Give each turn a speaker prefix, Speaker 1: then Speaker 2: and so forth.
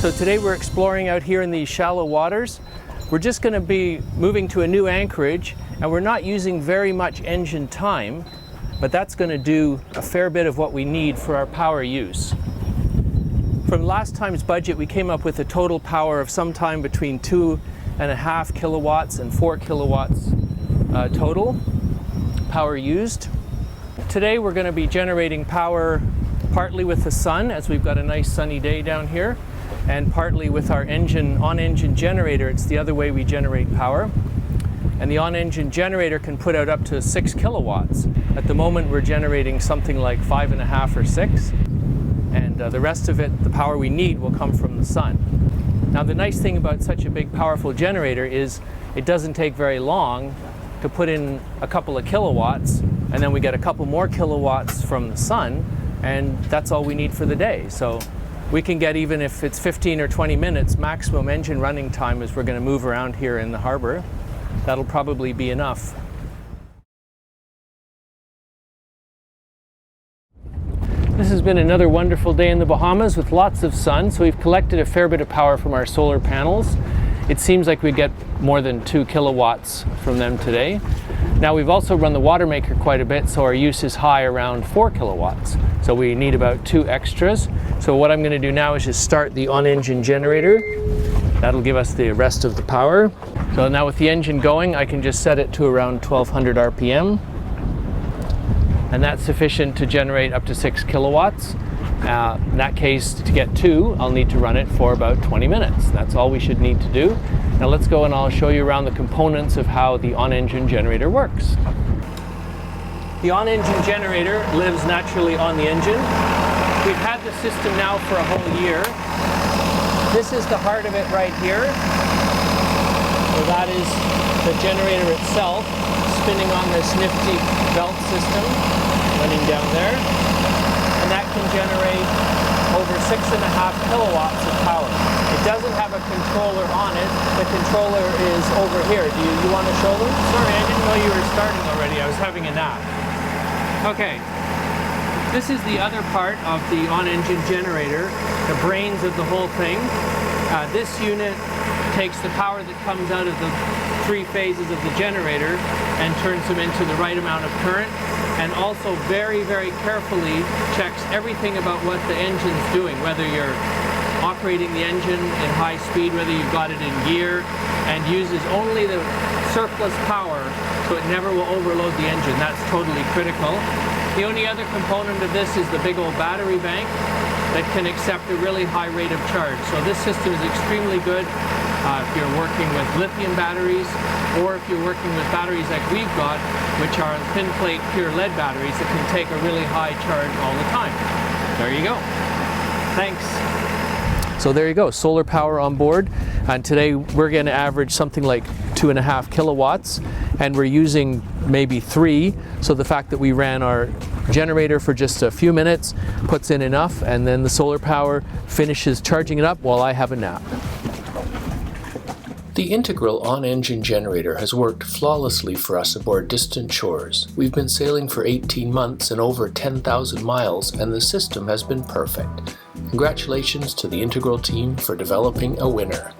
Speaker 1: So today we're exploring out here in these shallow waters. We're just going to be moving to a new anchorage, and we're not using very much engine time, but that's going to do a fair bit of what we need for our power use. From last time's budget, we came up with a total power of sometime between 2.5 kilowatts and 4 kilowatts total power used. Today we're going to be generating power partly with the sun, as we've got a nice sunny day down here, and partly with our on-engine generator. It's the other way we generate power. And the on-engine generator can put out up to 6 kilowatts. At the moment we're generating something like 5.5 or 6. And the rest of it, the power we need, will come from the sun. Now the nice thing about such a big powerful generator is it doesn't take very long to put in a couple of kilowatts, and then we get a couple more kilowatts from the sun, and that's all we need for the day. So we can get, even if it's 15 or 20 minutes maximum engine running time as we're going to move around here in the harbor. That'll probably be enough. This has been another wonderful day in the Bahamas with lots of sun, so we've collected a fair bit of power from our solar panels. It seems like we get more than 2 kilowatts from them today. Now we've also run the water maker quite a bit, so our use is high, around 4 kilowatts. So we need about 2 extras. So what I'm going to do now is just start the on-engine generator. That'll give us the rest of the power. So now with the engine going, I can just set it to around 1200 RPM. And that's sufficient to generate up to 6 kilowatts. In that case, to get 2, I'll need to run it for about 20 minutes. That's all we should need to do. Now let's go and I'll show you around the components of how the on-engine generator works. The on-engine generator lives naturally on the engine. We've had the system now for a whole year. This is the heart of it right here. So that is the generator itself, spinning on this nifty belt system running down there, and that can generate over 6.5 kilowatts of power. It doesn't have a controller on it. The controller is over here. Do you want to show them? Sorry, I didn't know you were starting already. I was having a nap. Okay, this is the other part of the on-engine generator, the brains of the whole thing. This unit takes the power that comes out of the 3 phases of the generator and turns them into the right amount of current, and also very, very carefully checks everything about what the engine's doing, whether you're operating the engine in high speed, whether you've got it in gear, and uses only the surplus power so it never will overload the engine. That's totally critical. The only other component of this is the big old battery bank that can accept a really high rate of charge. So this system is extremely good if you're working with lithium batteries, or if you're working with batteries like we've got, which are thin plate pure lead batteries that can take a really high charge all the time. There you go. Thanks. So there you go, solar power on board, and today we're going to average something like 2.5 kilowatts, and we're using maybe 3, so the fact that we ran our generator for just a few minutes puts in enough, and then the solar power finishes charging it up while I have a nap. The Integrel on-engine generator has worked flawlessly for us aboard distant shores. We've been sailing for 18 months and over 10,000 miles, and the system has been perfect. Congratulations to the Integrel team for developing a winner.